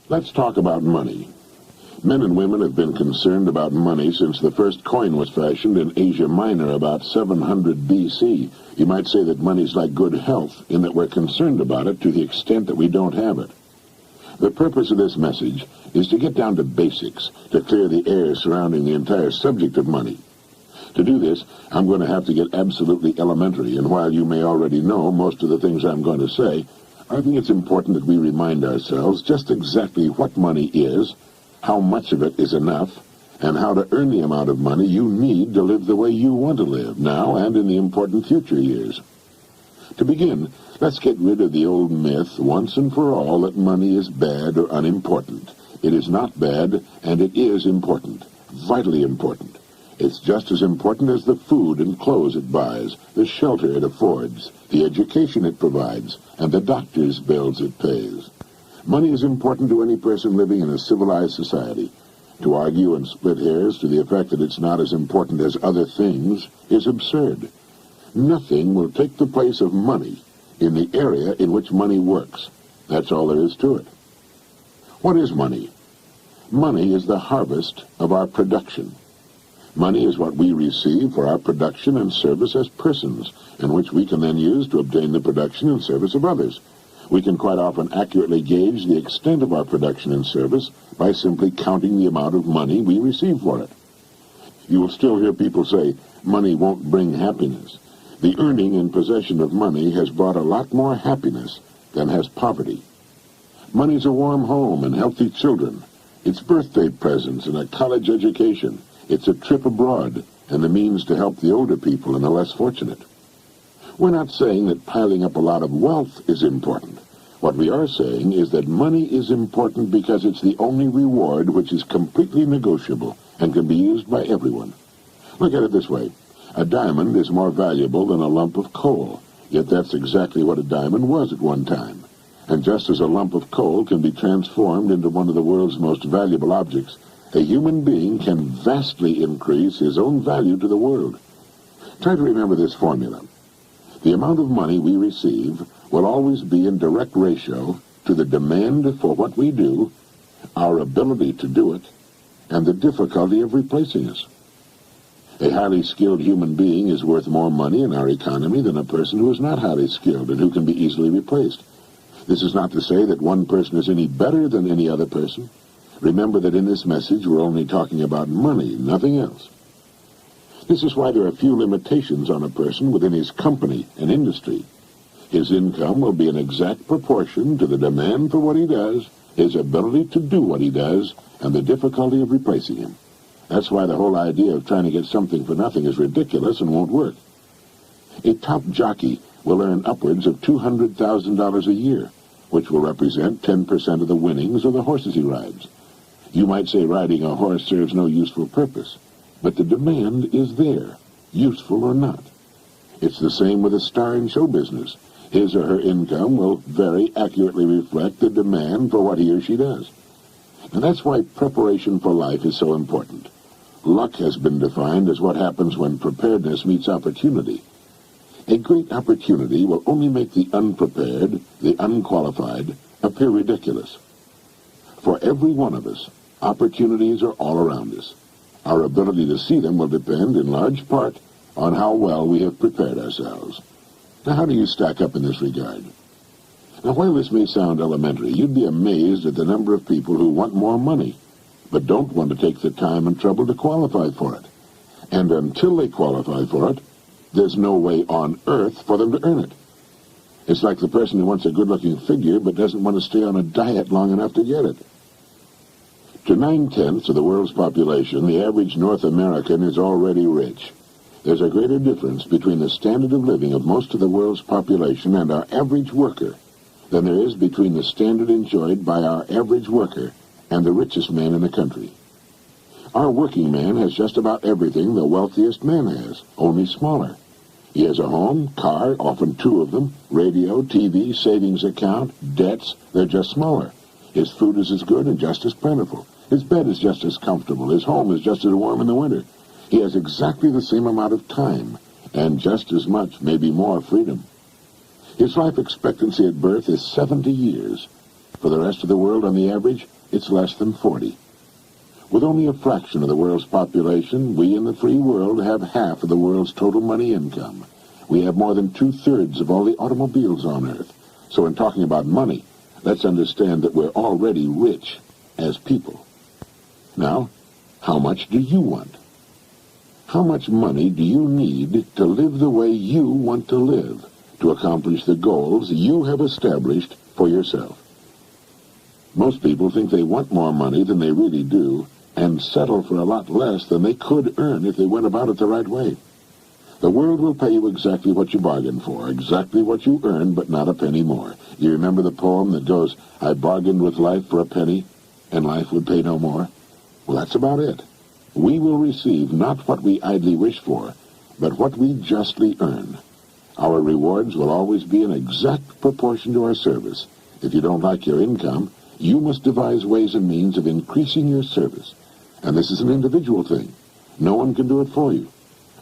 Let's talk about money. Men and women have been concerned about money since the first coin was fashioned in Asia Minor about 700 B.C. You might say that money's like good health, in that we're concerned about it to the extent that we don't have it. The purpose of this message is to get down to basics, to clear the air surrounding the entire subject of money. To do this, I'm going to have to get absolutely elementary, and while you may already know most of the things I'm going to say, I think it's important that we remind ourselves just exactly what money is, how much of it is enough, and how to earn the amount of money you need to live the way you want to live, now and in the important future years. To begin, let's get rid of the old myth, once and for all, that money is bad or unimportant. It is not bad, and it is important, vitally important. It's just as important as the food and clothes it buys, the shelter it affords, the education it provides, and the doctor's bills it pays. Money is important to any person living in a civilized society. To argue and split hairs to the effect that it's not as important as other things is absurd. Nothing will take the place of money in the area in which money works. That's all there is to it. What is money? Money is the harvest of our production. Money is what we receive for our production and service as persons, and which we can then use to obtain the production and service of others. We can quite often accurately gauge the extent of our production and service by simply counting the amount of money we receive for it. You will still hear people say, money won't bring happiness. The earning and possession of money has brought a lot more happiness than has poverty. Money's a warm home and healthy children. It's birthday presents and a college education. It's a trip abroad and the means to help the older people and the less fortunate. We're not saying that piling up a lot of wealth is important. What we are saying is that money is important because it's the only reward which is completely negotiable and can be used by everyone. Look at it this way. A diamond is more valuable than a lump of coal, yet that's exactly what a diamond was at one time. And just as a lump of coal can be transformed into one of the world's most valuable objects, a human being can vastly increase his own value to the world. Try to remember this formula. The amount of money we receive will always be in direct ratio to the demand for what we do, our ability to do it, and the difficulty of replacing us. A highly skilled human being is worth more money in our economy than a person who is not highly skilled and who can be easily replaced. This is not to say that one person is any better than any other person. Remember that in this message we're only talking about money, nothing else. This is why there are few limitations on a person within his company and industry. His income will be in exact proportion to the demand for what he does, his ability to do what he does, and the difficulty of replacing him. That's why the whole idea of trying to get something for nothing is ridiculous and won't work. A top jockey will earn upwards of $200,000 a year, which will represent 10% of the winnings of the horses he rides. You might say riding a horse serves no useful purpose, but the demand is there, useful or not. It's the same with a star in show business. His or her income will very accurately reflect the demand for what he or she does. And that's why preparation for life is so important. Luck has been defined as what happens when preparedness meets opportunity. A great opportunity will only make the unprepared, the unqualified, appear ridiculous. For every one of us, opportunities are all around us. Our ability to see them will depend in large part on how well we have prepared ourselves. Now, how do you stack up in this regard? Now, while this may sound elementary, you'd be amazed at the number of people who want more money, but don't want to take the time and trouble to qualify for it. And until they qualify for it, there's no way on earth for them to earn it. It's like the person who wants a good-looking figure but doesn't want to stay on a diet long enough to get it. To 9/10 of the world's population, the average North American is already rich. There's a greater difference between the standard of living of most of the world's population and our average worker than there is between the standard enjoyed by our average worker and the richest man in the country. Our working man has just about everything the wealthiest man has, only smaller. He has a home, car, often two of them, radio, TV, savings account, debts. They're just smaller. His food is as good and just as plentiful. His bed is just as comfortable. His home is just as warm in the winter. He has exactly the same amount of time and just as much, maybe more, freedom. His life expectancy at birth is 70 years. For the rest of the world, on the average, it's less than 40. With only a fraction of the world's population, we in the free world have half of the world's total money income. We have more than 2/3 of all the automobiles on Earth. So in talking about money, let's understand that we're already rich as people. Now, how much do you want? How much money do you need to live the way you want to live, to accomplish the goals you have established for yourself? Most people think they want more money than they really do, and settle for a lot less than they could earn if they went about it the right way. The world will pay you exactly what you bargained for, exactly what you earned, but not a penny more. You remember the poem that goes, "I bargained with life for a penny, and life would pay no more"? Well, that's about it. We will receive not what we idly wish for, but what we justly earn. Our rewards will always be in exact proportion to our service. If you don't like your income, you must devise ways and means of increasing your service. And this is an individual thing. No one can do it for you,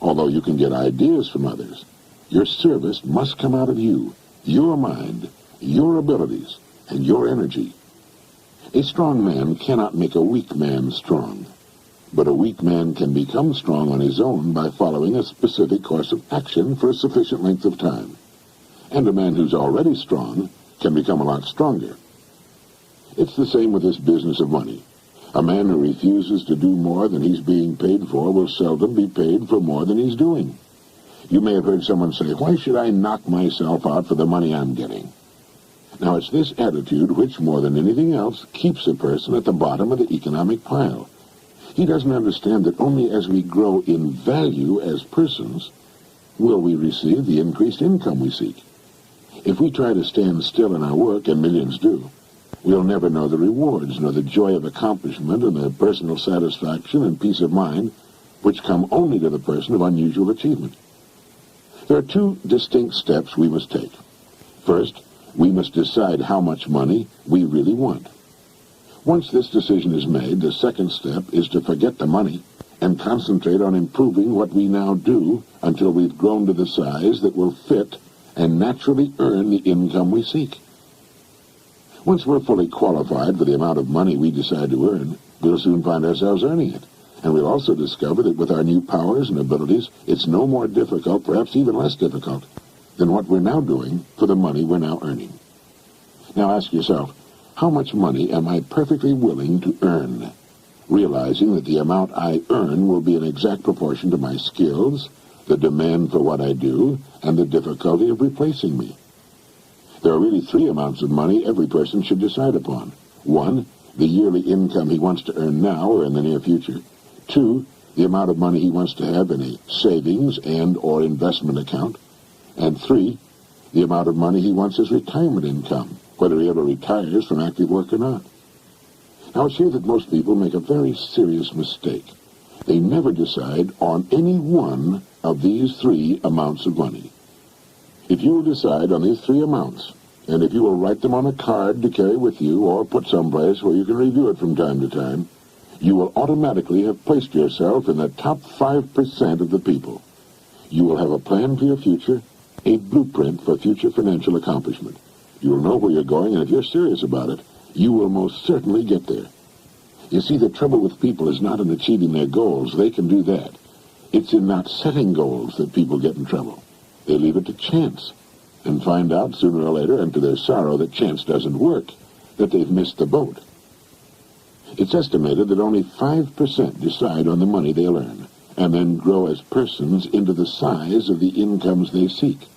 although you can get ideas from others. Your service must come out of you, your mind, your abilities, and your energy. A strong man cannot make a weak man strong, but a weak man can become strong on his own by following a specific course of action for a sufficient length of time. And a man who's already strong can become a lot stronger. It's the same with this business of money. A man who refuses to do more than he's being paid for will seldom be paid for more than he's doing. You may have heard someone say, "Why should I knock myself out for the money I'm getting?" Now, it's this attitude which, more than anything else, keeps a person at the bottom of the economic pile. He doesn't understand that only as we grow in value as persons will we receive the increased income we seek. If we try to stand still in our work, and millions do, we'll never know the rewards, nor the joy of accomplishment and the personal satisfaction and peace of mind which come only to the person of unusual achievement. There are two distinct steps we must take. First, we must decide how much money we really want. Once this decision is made, the second step is to forget the money and concentrate on improving what we now do until we've grown to the size that will fit and naturally earn the income we seek. Once we're fully qualified for the amount of money we decide to earn, we'll soon find ourselves earning it. And we'll also discover that with our new powers and abilities, it's no more difficult, perhaps even less difficult, than what we're now doing for the money we're now earning. Now ask yourself, how much money am I perfectly willing to earn, realizing that the amount I earn will be in exact proportion to my skills, the demand for what I do, and the difficulty of replacing me? There are really three amounts of money every person should decide upon. One, the yearly income he wants to earn now or in the near future. Two, the amount of money he wants to have in a savings and or investment account. And three, the amount of money he wants as retirement income, whether he ever retires from active work or not. Now, it's here that most people make a very serious mistake. They never decide on any one of these three amounts of money. If you will decide on these three amounts, and if you will write them on a card to carry with you or put someplace where you can review it from time to time, you will automatically have placed yourself in the top 5% of the people. You will have a plan for your future, a blueprint for future financial accomplishment. You will know where you're going, and if you're serious about it, you will most certainly get there. You see, the trouble with people is not in achieving their goals. They can do that. It's in not setting goals that people get in trouble. They leave it to chance and find out sooner or later, and to their sorrow, that chance doesn't work, that they've missed the boat. It's estimated that only 5% decide on the money they'll earn, and then grow as persons into the size of the incomes they seek.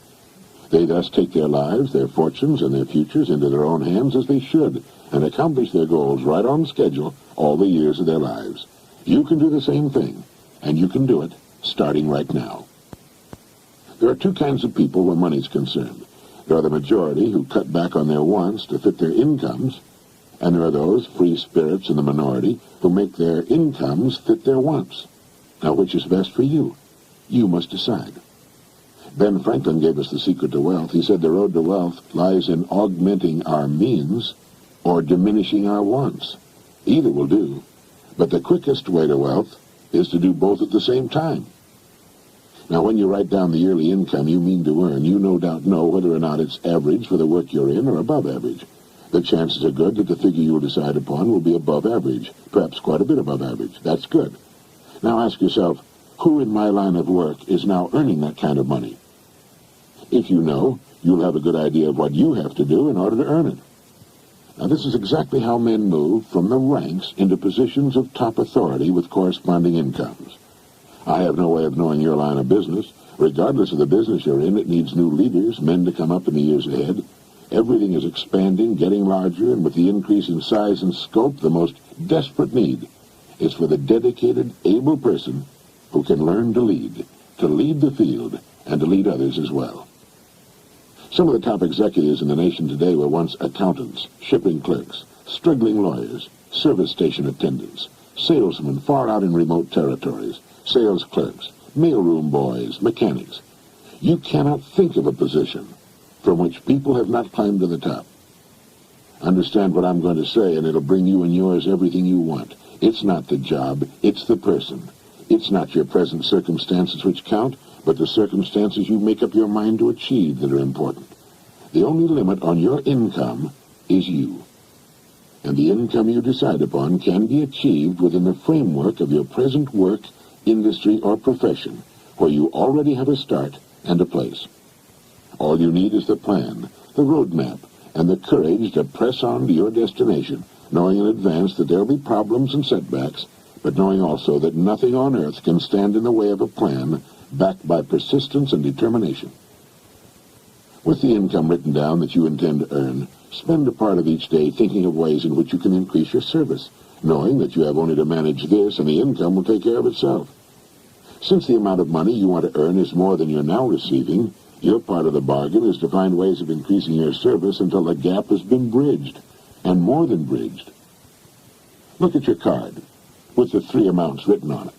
They thus take their lives, their fortunes, and their futures into their own hands as they should, and accomplish their goals right on schedule all the years of their lives. You can do the same thing, and you can do it starting right now. There are two kinds of people where money's concerned. There are the majority who cut back on their wants to fit their incomes, and there are those free spirits in the minority who make their incomes fit their wants. Now, which is best for you? You must decide. Ben Franklin gave us the secret to wealth. He said the road to wealth lies in augmenting our means or diminishing our wants. Either will do, but the quickest way to wealth is to do both at the same time. Now, when you write down the yearly income you mean to earn, you no doubt know whether or not it's average for the work you're in or above average. The chances are good that the figure you'll decide upon will be above average, perhaps quite a bit above average. That's good. Now ask yourself, who in my line of work is now earning that kind of money? If you know, you'll have a good idea of what you have to do in order to earn it. Now, this is exactly how men move from the ranks into positions of top authority with corresponding incomes. I have no way of knowing your line of business. Regardless of the business you're in, it needs new leaders, men to come up in the years ahead. Everything is expanding, getting larger, and with the increase in size and scope, the most desperate need is for the dedicated, able person who can learn to lead the field, and to lead others as well. Some of the top executives in the nation today were once accountants, shipping clerks, struggling lawyers, service station attendants, salesmen far out in remote territories, sales clerks, mailroom boys, mechanics. You cannot think of a position from which people have not climbed to the top. Understand what I'm going to say, and it'll bring you and yours everything you want. It's not the job, it's the person. It's not your present circumstances which count, but the circumstances you make up your mind to achieve that are important. The only limit on your income is you. And the income you decide upon can be achieved within the framework of your present work, industry, or profession, where you already have a start and a place. All you need is the plan, the roadmap, and the courage to press on to your destination, knowing in advance that there will be problems and setbacks, but knowing also that nothing on earth can stand in the way of a plan backed by persistence and determination. With the income written down that you intend to earn, spend a part of each day thinking of ways in which you can increase your service, knowing that you have only to manage this and the income will take care of itself. Since the amount of money you want to earn is more than you're now receiving, your part of the bargain is to find ways of increasing your service until the gap has been bridged, and more than bridged. Look at your card, with the 3 amounts written on it.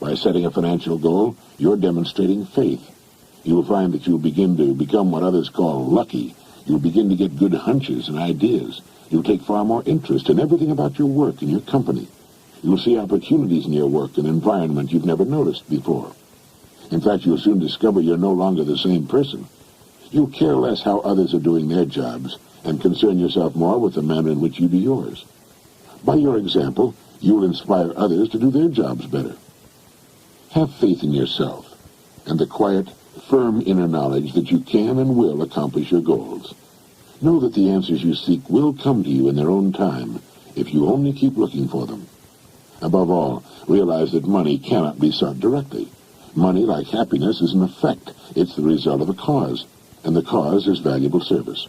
By setting a financial goal, you're demonstrating faith. You will find that you'll begin to become what others call lucky. You'll begin to get good hunches and ideas. You'll take far more interest in everything about your work and your company. You'll see opportunities in your work and environment you've never noticed before. In fact, you'll soon discover you're no longer the same person. You'll care less how others are doing their jobs and concern yourself more with the manner in which you do yours. By your example, you'll inspire others to do their jobs better. Have faith in yourself and the quiet, firm inner knowledge that you can and will accomplish your goals. Know that the answers you seek will come to you in their own time if you only keep looking for them. Above all, realize that money cannot be sought directly. Money, like happiness, is an effect. It's the result of a cause, and the cause is valuable service.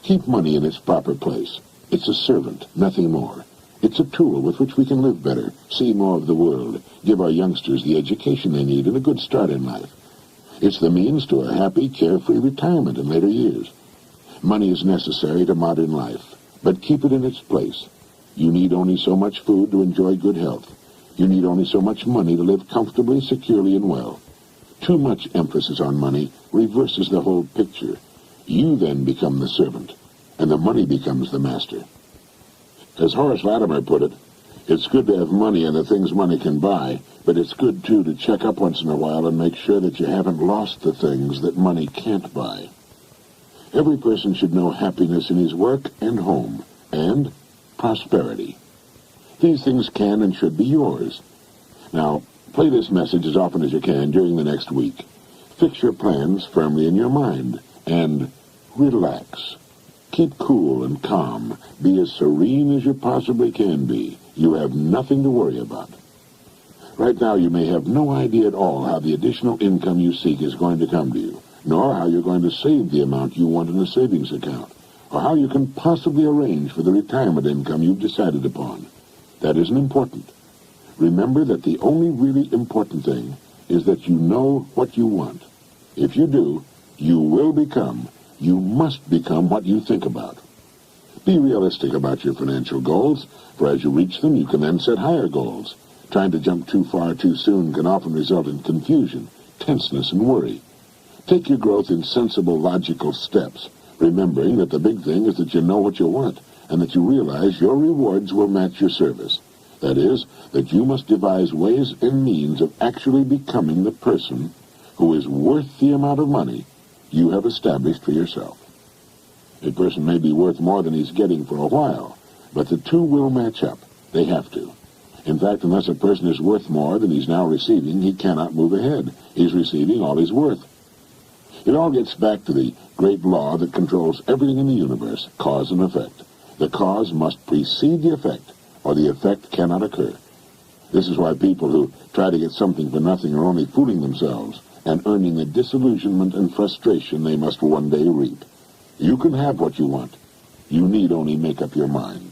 Keep money in its proper place. It's a servant, nothing more. It's a tool with which we can live better, see more of the world, give our youngsters the education they need and a good start in life. It's the means to a happy, carefree retirement in later years. Money is necessary to modern life, but keep it in its place. You need only so much food to enjoy good health. You need only so much money to live comfortably, securely, and well. Too much emphasis on money reverses the whole picture. You then become the servant, and the money becomes the master. As Horace Latimer put it, it's good to have money and the things money can buy, but it's good, too, to check up once in a while and make sure that you haven't lost the things that money can't buy. Every person should know happiness in his work and home, and prosperity. These things can and should be yours. Now, play this message as often as you can during the next week. Fix your plans firmly in your mind, and relax. Keep cool and calm. Be as serene as you possibly can be. You have nothing to worry about. Right now, you may have no idea at all how the additional income you seek is going to come to you, nor how you're going to save the amount you want in a savings account, or how you can possibly arrange for the retirement income you've decided upon. That isn't important. Remember that the only really important thing is that you know what you want. If you do, you must become what you think about. Be realistic about your financial goals, for as you reach them, you can then set higher goals. Trying to jump too far too soon can often result in confusion, tenseness, and worry. Take your growth in sensible, logical steps, remembering that the big thing is that you know what you want, and that you realize your rewards will match your service. That is, that you must devise ways and means of actually becoming the person who is worth the amount of money you have established for yourself. A person may be worth more than he's getting for a while, but the two will match up. They have to. In fact, unless a person is worth more than he's now receiving, he cannot move ahead. He's receiving all he's worth. It all gets back to the great law that controls everything in the universe, cause and effect. The cause must precede the effect, or the effect cannot occur. This is why people who try to get something for nothing are only fooling themselves and earning the disillusionment and frustration they must one day reap. You can have what you want. You need only make up your mind.